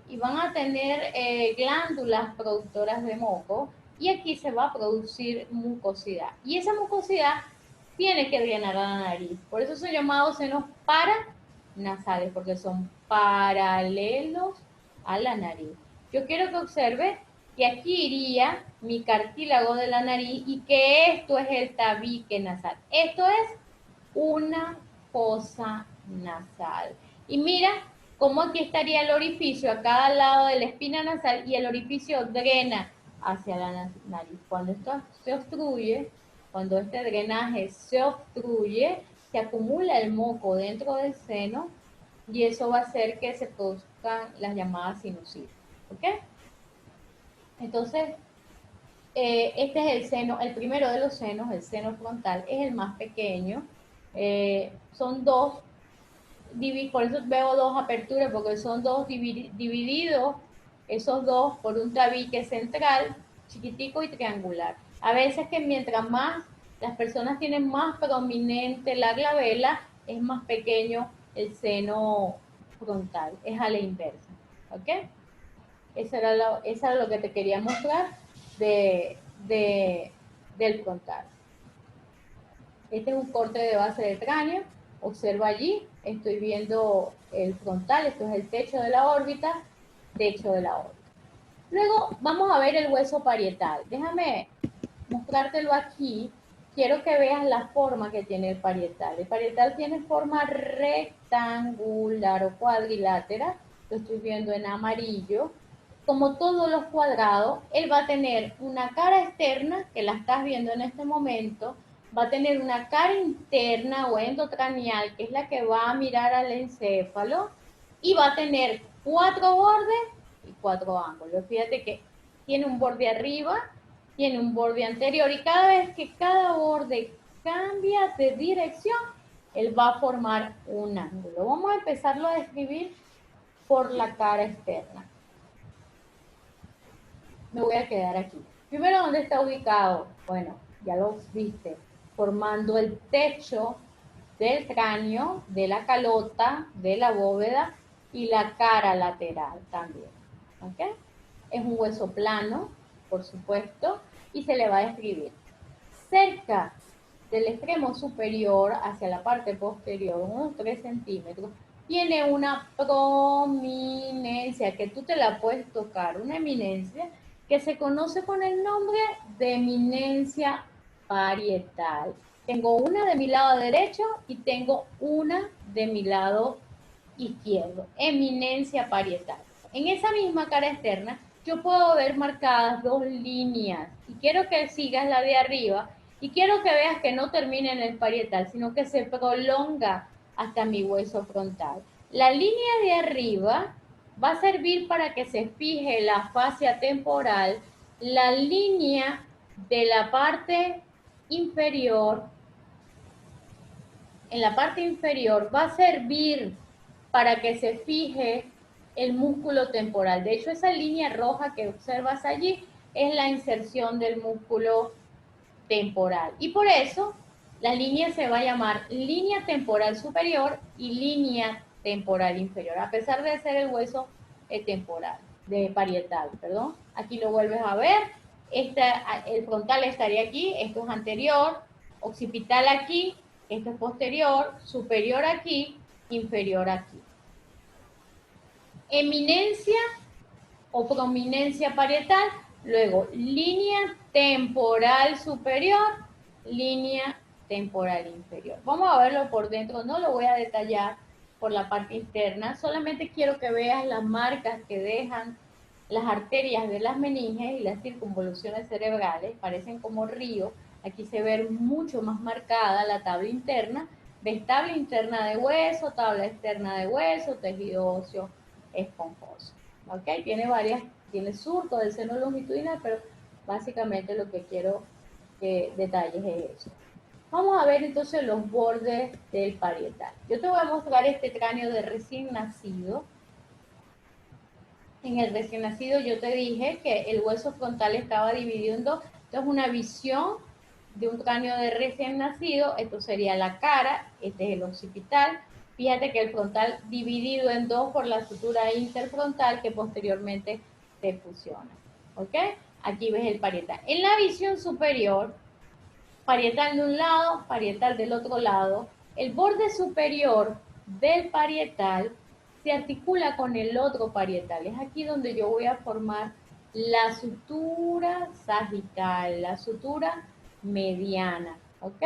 y van a tener glándulas productoras de moco y aquí se va a producir mucosidad. Y esa mucosidad tiene que drenar a la nariz. Por eso son llamados senos paranasales, porque son paralelos a la nariz. Yo quiero que observe que aquí iría mi cartílago de la nariz y que esto es el tabique nasal. Esto es una fosa nasal. Y mira cómo aquí estaría el orificio a cada lado de la espina nasal y el orificio drena hacia la nariz. Cuando esto se obstruye, cuando este drenaje se obstruye, se acumula el moco dentro del seno y eso va a hacer que se produzcan las llamadas sinusitis. ¿Ok? Entonces, este es el seno, el primero de los senos, el seno frontal, es el más pequeño. Son dos, por eso veo dos aperturas, porque son dos divididos, esos dos, por un tabique central, chiquitico y triangular. A veces que mientras más las personas tienen más prominente la glabela, es más pequeño el seno frontal, es a la inversa. ¿Ok? Eso era lo que te quería mostrar de, de, del frontal. Este es un corte de base del cráneo. Observa allí, estoy viendo el frontal, esto es el techo de la órbita, techo de la órbita. Luego vamos a ver el hueso parietal. Déjame mostrártelo aquí. Quiero que veas la forma que tiene el parietal. El parietal tiene forma rectangular o cuadrilátera. Lo estoy viendo en amarillo. Como todos los cuadrados, él va a tener una cara externa, que la estás viendo en este momento, va a tener una cara interna o endocranial, que es la que va a mirar al encéfalo, y va a tener 4 bordes y 4 ángulos. Fíjate que tiene un borde arriba, tiene un borde anterior, y cada vez que cada borde cambia de dirección, él va a formar un ángulo. Vamos a empezarlo a describir por la cara externa. Me voy a quedar aquí. Primero, ¿dónde está ubicado? Bueno, ya lo viste, formando el techo del cráneo, de la calota, de la bóveda y la cara lateral también. ¿Ok? Es un hueso plano, por supuesto, y se le va a describir. Cerca del extremo superior hacia la parte posterior, unos 3 centímetros, tiene una prominencia que tú te la puedes tocar, una eminencia que se conoce con el nombre de eminencia parietal. Tengo una de mi lado derecho y tengo una de mi lado izquierdo, eminencia parietal. En esa misma cara externa yo puedo ver marcadas dos líneas y quiero que sigas la de arriba y quiero que veas que no termina en el parietal, sino que se prolonga hasta mi hueso frontal. La línea de arriba va a servir para que se fije la fascia temporal, la línea de la parte inferior, en la parte inferior va a servir para que se fije el músculo temporal. De hecho, esa línea roja que observas allí es la inserción del músculo temporal. Y por eso La línea se va a llamar línea temporal superior y línea temporal inferior, a pesar de ser el hueso temporal, de parietal, perdón. Aquí lo vuelves a ver. El frontal estaría aquí, esto es anterior, occipital aquí, esto es posterior, superior aquí, inferior aquí. Eminencia o prominencia parietal, luego línea temporal superior, línea temporal inferior. Vamos a verlo por dentro, no lo voy a detallar por la parte interna, solamente quiero que veas las marcas que dejan las arterias de las meninges y las circunvoluciones cerebrales, parecen como ríos. Aquí se ve mucho más marcada la tabla interna. Ves tabla interna de hueso, tabla externa de hueso, tejido óseo esponjoso. ¿Ok? Tiene surco del seno longitudinal, pero básicamente lo que quiero que detalles es eso. Vamos a ver entonces los bordes del parietal. Yo te voy a mostrar este cráneo de recién nacido. En el recién nacido yo te dije que el hueso frontal estaba dividido en dos. Esto es una visión de un cráneo de recién nacido. Esto sería la cara, este es el occipital. Fíjate que el frontal dividido en dos por la sutura interfrontal que posteriormente se fusiona. ¿Ok? Aquí ves el parietal. En la visión superior, parietal de un lado, parietal del otro lado, el borde superior del parietal se articula con el otro parietal. Es aquí donde yo voy a formar la sutura sagital, la sutura mediana, ¿ok?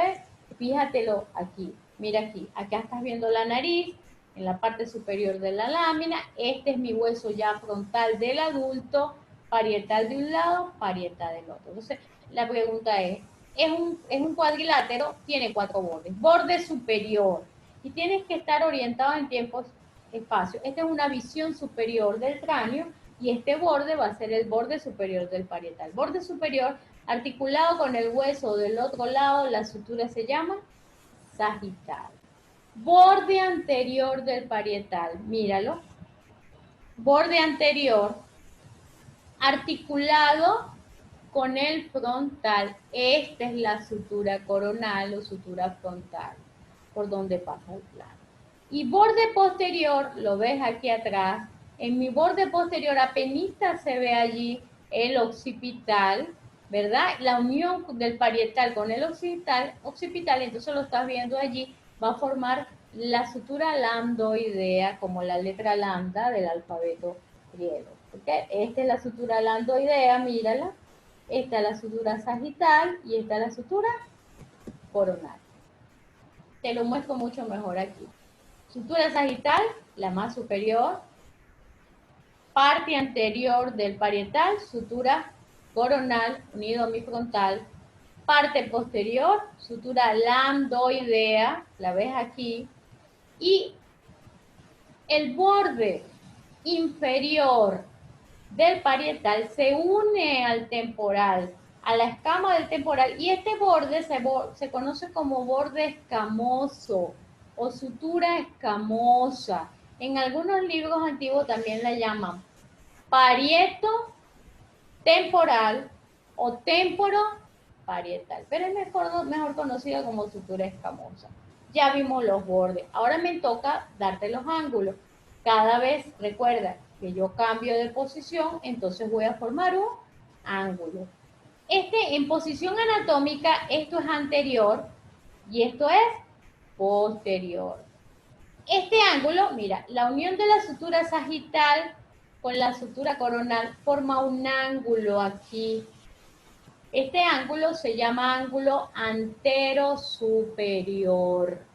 Fíjatelo aquí, mira aquí, acá estás viendo la nariz, en la parte superior de la lámina, este es mi hueso ya frontal del adulto, parietal de un lado, parietal del otro. Entonces, la pregunta es un cuadrilátero, tiene 4 bordes. Borde superior, y tienes que estar orientado en tiempos, espacio. Esta es una visión superior del cráneo, y este borde va a ser el borde superior del parietal. Borde superior articulado con el hueso del otro lado, la sutura se llama sagital. Borde anterior del parietal, míralo. Borde anterior articulado con el frontal. Esta es la sutura coronal o sutura frontal, por donde pasa el plano. Y borde posterior, lo ves aquí atrás, en mi borde posterior apenas se ve allí el occipital, ¿verdad? La unión del parietal con el occipital, entonces lo estás viendo allí, va a formar la sutura lambdoidea, como la letra lambda del alfabeto griego. ¿Okay? Esta es la sutura lambdoidea, mírala. Esta es la sutura sagital y esta es la sutura coronal. Te lo muestro mucho mejor aquí. Sutura sagital, la más superior. Parte anterior del parietal, sutura coronal unido a mi frontal. Parte posterior, sutura lambdoidea, la ves aquí. Y el borde inferior del parietal se une al temporal, a la escama del temporal, y este borde se conoce como borde escamoso o sutura escamosa. En algunos libros antiguos también la llaman parieto temporal o temporo parietal, pero es mejor conocida como sutura escamosa. Ya vimos los bordes, ahora me toca darte los ángulos. Cada vez, recuerda que yo cambio de posición, entonces voy a formar un ángulo. En posición anatómica, esto es anterior y esto es posterior. Este ángulo, mira, la unión de la sutura sagital con la sutura coronal forma un ángulo aquí. Este ángulo se llama ángulo antero-superior.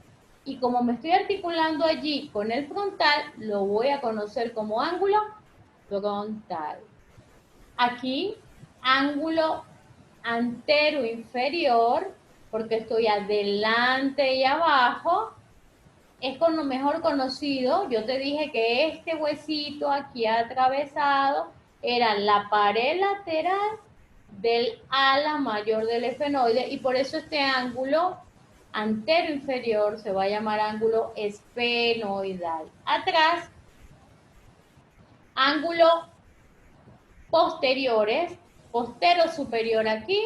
Y como me estoy articulando allí con el frontal, lo voy a conocer como ángulo frontal. Aquí, ángulo antero-inferior, porque estoy adelante y abajo. Es mejor conocido, yo te dije que este huesito aquí atravesado era la pared lateral del ala mayor del esfenoide y por eso este ángulo antero inferior se va a llamar ángulo esfenoidal. Atrás, ángulo posteriores, postero superior aquí,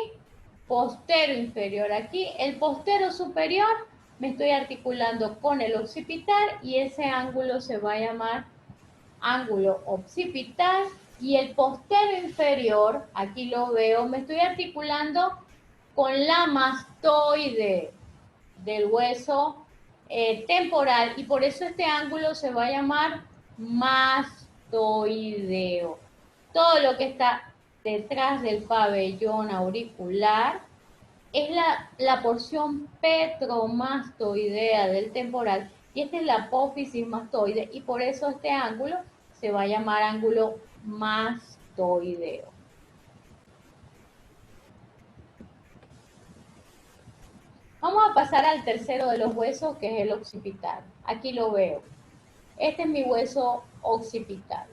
postero inferior aquí. El postero superior me estoy articulando con el occipital y ese ángulo se va a llamar ángulo occipital. Y el postero inferior, aquí lo veo, me estoy articulando con la mastoide del hueso temporal y por eso este ángulo se va a llamar mastoideo. Todo lo que está detrás del pabellón auricular es la porción petromastoidea del temporal y esta es la apófisis mastoide y por eso este ángulo se va a llamar ángulo mastoideo. Vamos a pasar al tercero de los huesos, que es el occipital. Aquí lo veo. Este es mi hueso occipital,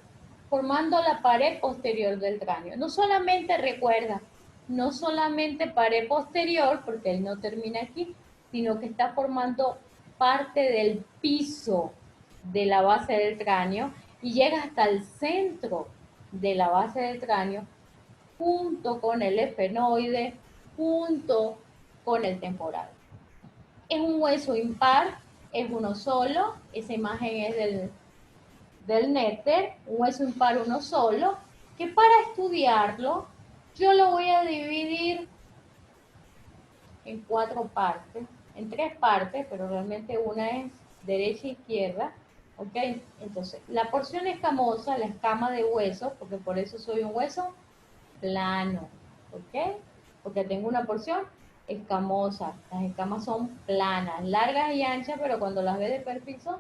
formando la pared posterior del cráneo. No solamente recuerda, no solamente pared posterior, porque él no termina aquí, sino que está formando parte del piso de la base del cráneo y llega hasta el centro de la base del cráneo, junto con el esfenoide, junto con el temporal. Es un hueso impar, es uno solo, esa imagen es del néter, un hueso impar uno solo, que para estudiarlo yo lo voy a dividir en 4 partes, en 3 partes, pero realmente una es derecha e izquierda, ¿ok? Entonces, la porción escamosa, la escama de hueso, porque por eso soy un hueso plano, ¿ok? Porque tengo una porción escamosa, las escamas son planas, largas y anchas, pero cuando las ves de perfil son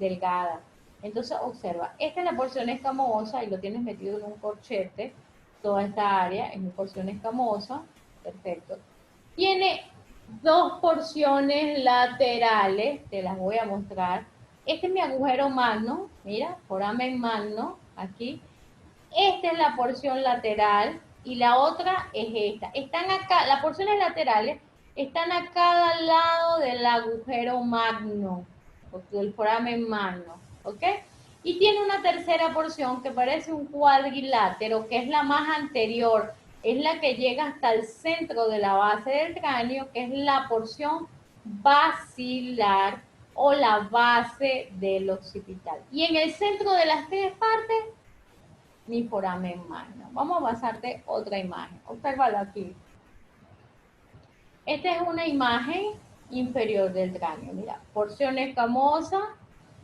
delgadas. Entonces observa, esta es la porción escamosa y lo tienes metido en un corchete, toda esta área es mi porción escamosa, perfecto. Tiene 2 porciones laterales, te las voy a mostrar. Este es mi agujero magno, mira, foramen magno, aquí. Esta es la porción lateral y la otra es esta. Están acá, las porciones laterales están a cada lado del agujero magno, del foramen magno, ¿ok? Y tiene una tercera porción que parece un cuadrilátero, que es la más anterior, es la que llega hasta el centro de la base del cráneo, que es la porción basilar o la base del occipital. Y en el centro de las 3 partes mi foramen magno. Vamos a pasarte otra imagen. Obsérvalo aquí. Esta es una imagen inferior del cráneo. Mira, porción escamosa,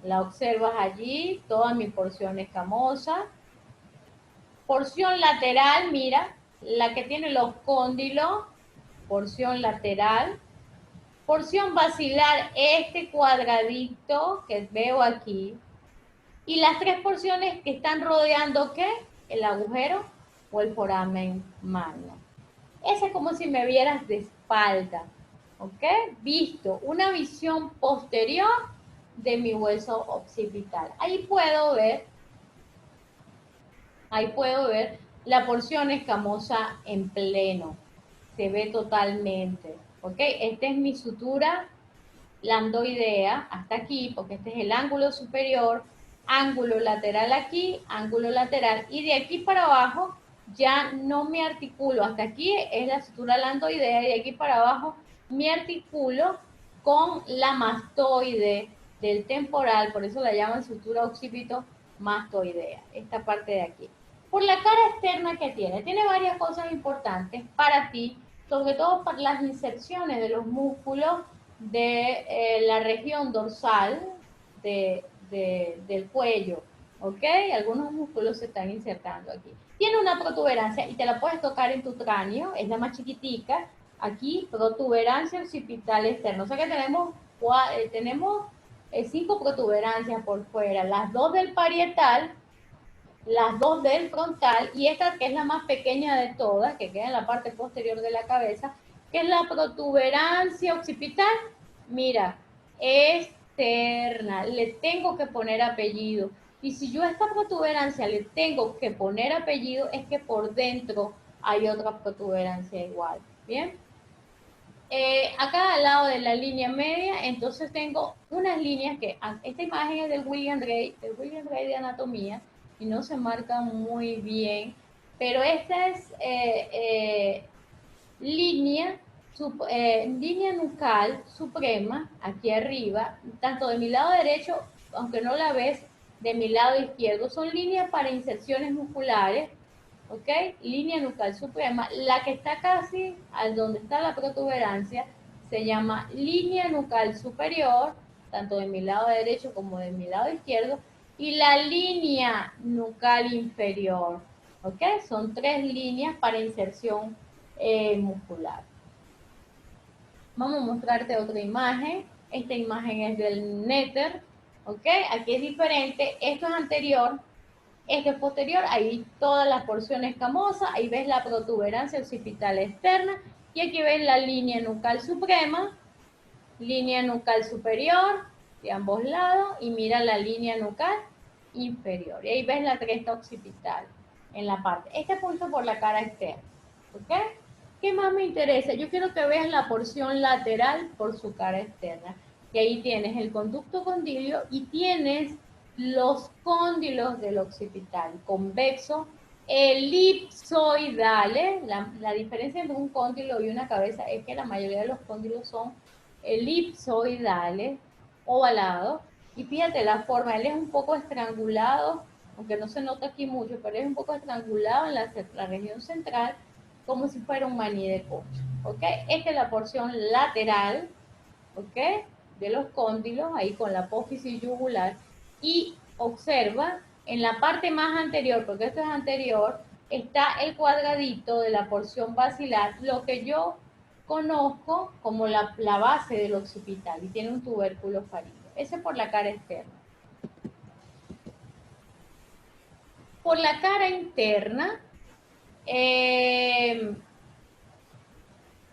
la observas allí, toda mi porción escamosa. Porción lateral, mira, la que tiene los cóndilos, porción lateral. Porción basilar, este cuadradito que veo aquí. Y las 3 porciones que están rodeando, ¿qué? El agujero o el foramen magno. Ese es como si me vieras de espalda, ¿ok? Visto, una visión posterior de mi hueso occipital. Ahí puedo ver la porción escamosa en pleno. Se ve totalmente, ¿ok? Esta es mi sutura lambdoidea hasta aquí, porque este es el ángulo superior, ángulo lateral aquí, ángulo lateral, y de aquí para abajo ya no me articulo, hasta aquí es la sutura lambdoidea, y de aquí para abajo me articulo con la mastoide del temporal, por eso la llaman sutura occipito mastoidea, esta parte de aquí. Por la cara externa que tiene varias cosas importantes para ti, sobre todo para las inserciones de los músculos de la región dorsal del cuello, ¿ok? Algunos músculos se están insertando aquí. Tiene una protuberancia y te la puedes tocar en tu cráneo, es la más chiquitica. Aquí, protuberancia occipital externa. O sea que tenemos 5 protuberancias por fuera, las 2 del parietal, las 2 del frontal y esta que es la más pequeña de todas, que queda en la parte posterior de la cabeza, que es la protuberancia occipital. Mira, externa, le tengo que poner apellido. Y si yo a esta protuberancia le tengo que poner apellido, es que por dentro hay otra protuberancia igual. Bien. Acá al lado de la línea media, entonces tengo unas líneas que, esta imagen es del William Gray de anatomía, y no se marca muy bien, pero esta es línea, línea nucal suprema, aquí arriba, tanto de mi lado derecho, aunque no la ves, de mi lado izquierdo, son líneas para inserciones musculares, ¿ok? Línea nucal suprema, la que está casi al donde está la protuberancia, se llama línea nucal superior, tanto de mi lado derecho como de mi lado izquierdo, y la línea nucal inferior, ¿ok? Son 3 líneas para inserción muscular. Vamos a mostrarte otra imagen. Esta imagen es del néter, ¿ok? Aquí es diferente. Esto es anterior, esto es posterior. Ahí toda la porción escamosa. Ahí ves la protuberancia occipital externa. Y aquí ves la línea nucal suprema, línea nucal superior de ambos lados. Y mira la línea nucal inferior. Y ahí ves la cresta occipital en la parte. Este punto por la cara externa, ¿ok? ¿Qué más me interesa? Yo quiero que veas la porción lateral por su cara externa. Que ahí tienes el conducto condilio y tienes los cóndilos del occipital, convexo, elipsoidales. La diferencia entre un cóndilo y una cabeza es que la mayoría de los cóndilos son elipsoidales, ovalados. Y fíjate la forma, él es un poco estrangulado, aunque no se nota aquí mucho, pero es un poco estrangulado en la región central, como si fuera un maní de cocho, ¿ok? Esta es la porción lateral, ¿ok? De los cóndilos, ahí con la apófisis yugular, y observa en la parte más anterior, porque esto es anterior, está el cuadradito de la porción basilar, lo que yo conozco como la base del occipital, y tiene un tubérculo faríngeo. Ese es por la cara externa. Por la cara interna,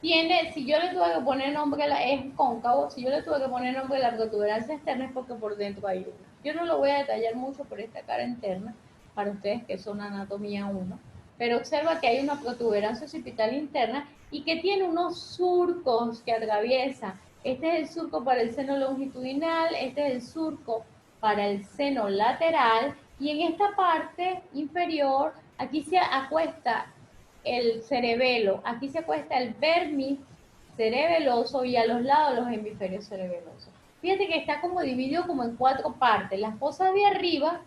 tiene, si yo le tuve que poner nombre, es cóncavo, si yo le tuve que poner nombre a la protuberancia externa es porque por dentro hay una. Yo no lo voy a detallar mucho por esta cara interna, para ustedes que son anatomía 1, pero observa que hay una protuberancia occipital interna y que tiene unos surcos que atraviesa. Este es el surco para el seno longitudinal, este es el surco para el seno lateral, y en esta parte inferior, aquí se acuesta el cerebelo, aquí se acuesta el vermis cerebeloso y a los lados los hemisferios cerebelosos. Fíjate que está como dividido como en 4 partes. La fosa de arriba,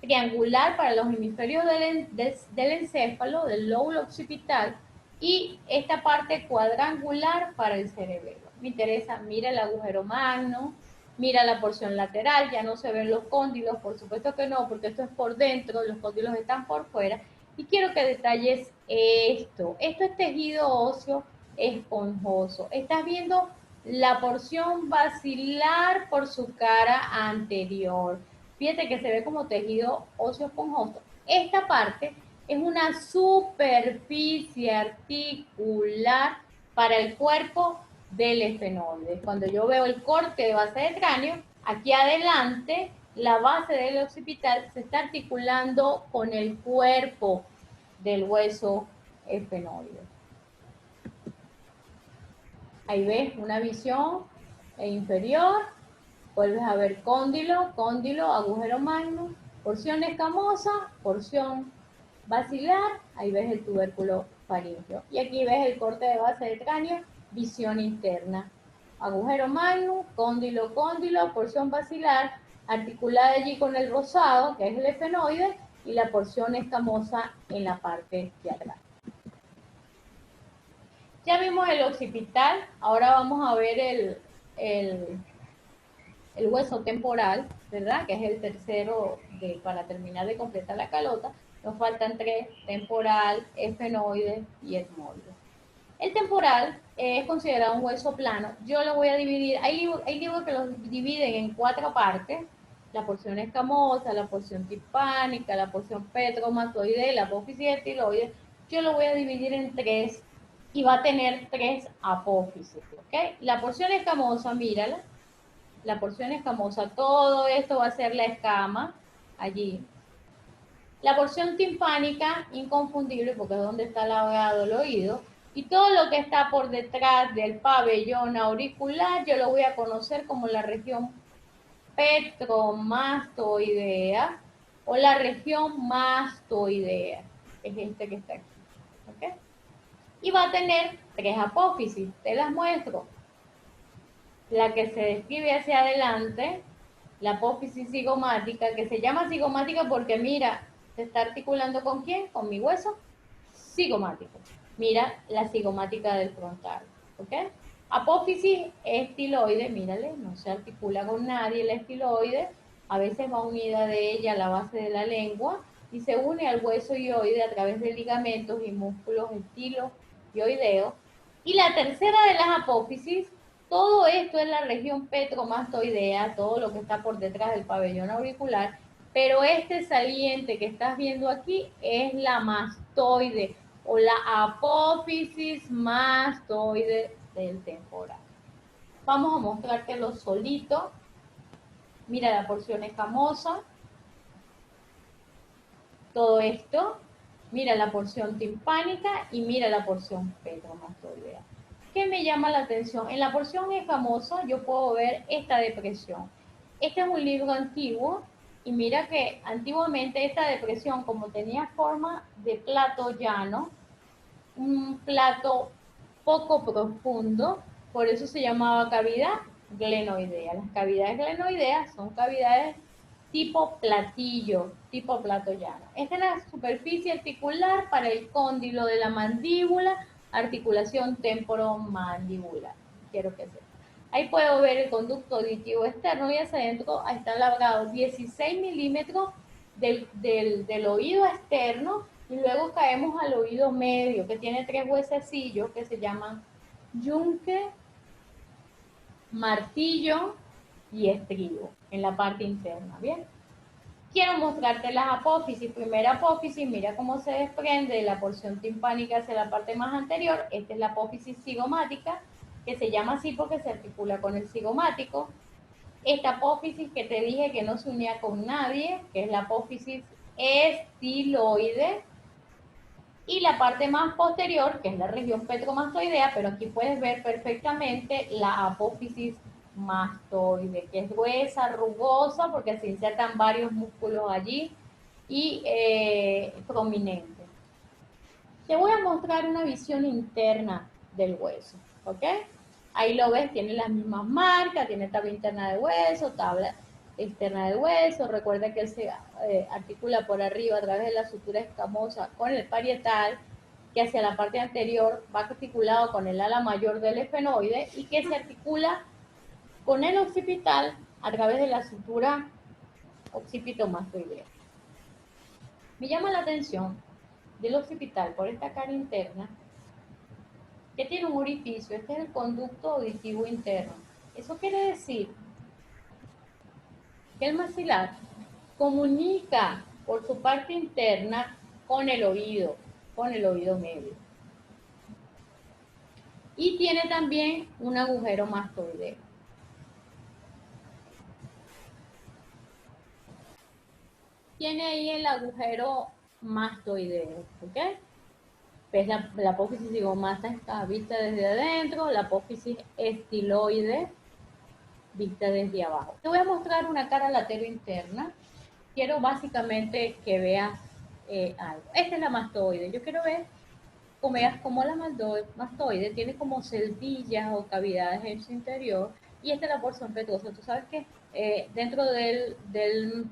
triangular para los hemisferios del encéfalo, del lóbulo occipital, y esta parte cuadrangular para el cerebelo. Me interesa, mira el agujero magno, mira la porción lateral, ya no se ven los cóndilos, por supuesto que no, porque esto es por dentro, los cóndilos están por fuera. Y quiero que detalles esto. Esto es tejido óseo esponjoso. Estás viendo la porción basilar por su cara anterior. Fíjate que se ve como tejido óseo esponjoso. Esta parte es una superficie articular para el cuerpo del esfenoide. Cuando yo veo el corte de base de cráneo, aquí adelante, la base del occipital se está articulando con el cuerpo del hueso esfenoide. Ahí ves una visión inferior, vuelves a ver cóndilo, cóndilo, agujero magno, porción escamosa, porción basilar, ahí ves el tubérculo faríngeo. Y aquí ves el corte de base del cráneo, visión interna. Agujero magno, cóndilo, cóndilo, porción basilar, articulada allí con el rosado, que es el esfenoide, y la porción escamosa en la parte de atrás. Ya vimos el occipital, ahora vamos a ver el hueso temporal, ¿verdad? Que es el tercero para terminar de completar la calota. Nos faltan 3, temporal, esfenoide y etmoide. El temporal es considerado un hueso plano. Yo lo voy a dividir, hay libros que lo dividen en 4 partes. La porción escamosa, la porción timpánica, la porción petromatoide, la apófisis estiloide. Yo lo voy a dividir en 3 y va a tener 3 apófisis, ¿ok? La porción escamosa, mírala, la porción escamosa, todo esto va a ser la escama allí. La porción timpánica, inconfundible, porque es donde está el oído, y todo lo que está por detrás del pabellón auricular, yo lo voy a conocer como la región petromastoidea o la región mastoidea, es este que está aquí, ¿ok? Y va a tener 3 apófisis. Te las muestro. La que se describe hacia adelante, la apófisis cigomática, que se llama cigomática porque mira, se está articulando ¿con quién? Con mi hueso cigomático. Mira la cigomática del frontal, ¿ok? Apófisis estiloide, mírale, no se articula con nadie la estiloide, a veces va unida de ella a la base de la lengua y se une al hueso hioide a través de ligamentos y músculos estiloioideos. Y la tercera de las apófisis, todo esto es la región petromastoidea, todo lo que está por detrás del pabellón auricular, pero este saliente que estás viendo aquí es la mastoide o la apófisis mastoide del temporal. Vamos a mostrártelo solito. Mira la porción escamosa, todo esto. Mira la porción timpánica y mira la porción petromastoidea. ¿Qué me llama la atención? En la porción escamosa yo puedo ver esta depresión. Este es un libro antiguo y mira que antiguamente esta depresión, como tenía forma de plato llano, un plato poco profundo, por eso se llamaba cavidad glenoidea. Las cavidades glenoideas son cavidades tipo platillo, tipo plato llano. Esta es la superficie articular para el cóndilo de la mandíbula, articulación temporomandibular. Quiero que sepa. Ahí puedo ver el conducto auditivo externo y hacia adentro está alargado 16 milímetros del oído externo y luego caemos al oído medio que tiene 3 huesecillos que se llaman yunque, martillo y estribo en la parte interna, ¿bien? Quiero mostrarte las apófisis. Primera apófisis, mira cómo se desprende de la porción timpánica hacia la parte más anterior. Esta es la apófisis cigomática, que se llama así porque se articula con el cigomático. Esta apófisis que te dije que no se unía con nadie, que es la apófisis estiloide, y la parte más posterior, que es la región petromastoidea, pero aquí puedes ver perfectamente la apófisis mastoide, que es gruesa, rugosa, porque se insertan varios músculos allí y prominente. Te voy a mostrar una visión interna del hueso, ¿ok? Ahí lo ves, tiene las mismas marcas, tiene tabla interna de hueso, tabla externa del hueso. Recuerda que él se articula por arriba a través de la sutura escamosa con el parietal, que hacia la parte anterior va articulado con el ala mayor del esfenoide y que se articula con el occipital a través de la sutura occipitomastoidea. Me llama la atención del occipital por esta cara interna que tiene un orificio, este es el conducto auditivo interno. Eso quiere decir que el maxilar comunica por su parte interna con el oído medio. Y tiene también un agujero mastoideo. Tiene ahí el agujero mastoideo, ¿ok? Ves la apófisis zigomata está vista desde adentro, la apófisis estiloide vista desde abajo. Te voy a mostrar una cara latero interna. Quiero básicamente que veas algo. Esta es la mastoide. Yo quiero ver cómo la mastoide tiene como celvillas o cavidades en su interior y esta es la porción petrosa. Tú sabes que dentro del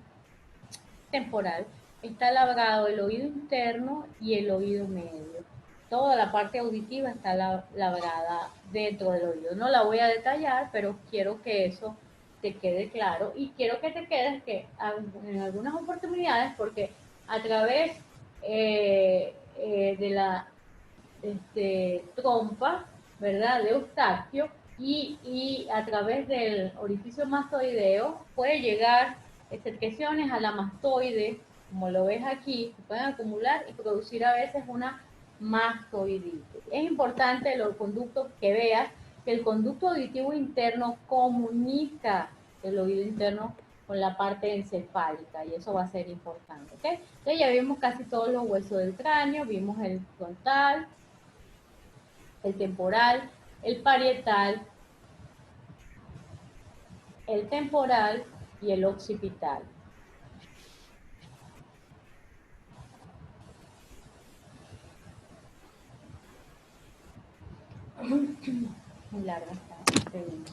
temporal está labrado el oído interno y el oído medio. Toda la parte auditiva está labrada dentro del oído. No la voy a detallar, pero quiero que eso te quede claro y quiero que te quedes que en algunas oportunidades, porque a través de la trompa, ¿verdad? De Eustaquio y a través del orificio mastoideo puede llegar secreciones a la mastoide, como lo ves aquí, que pueden acumular y producir a veces una mastoiditis. Es importante los conductos que veas que el conducto auditivo interno comunica el oído interno con la parte encefálica y eso va a ser importante, ¿ok? Entonces ya vimos casi todos los huesos del cráneo, vimos el frontal, el temporal, el parietal, el temporal y el occipital. Muy larga esta pregunta.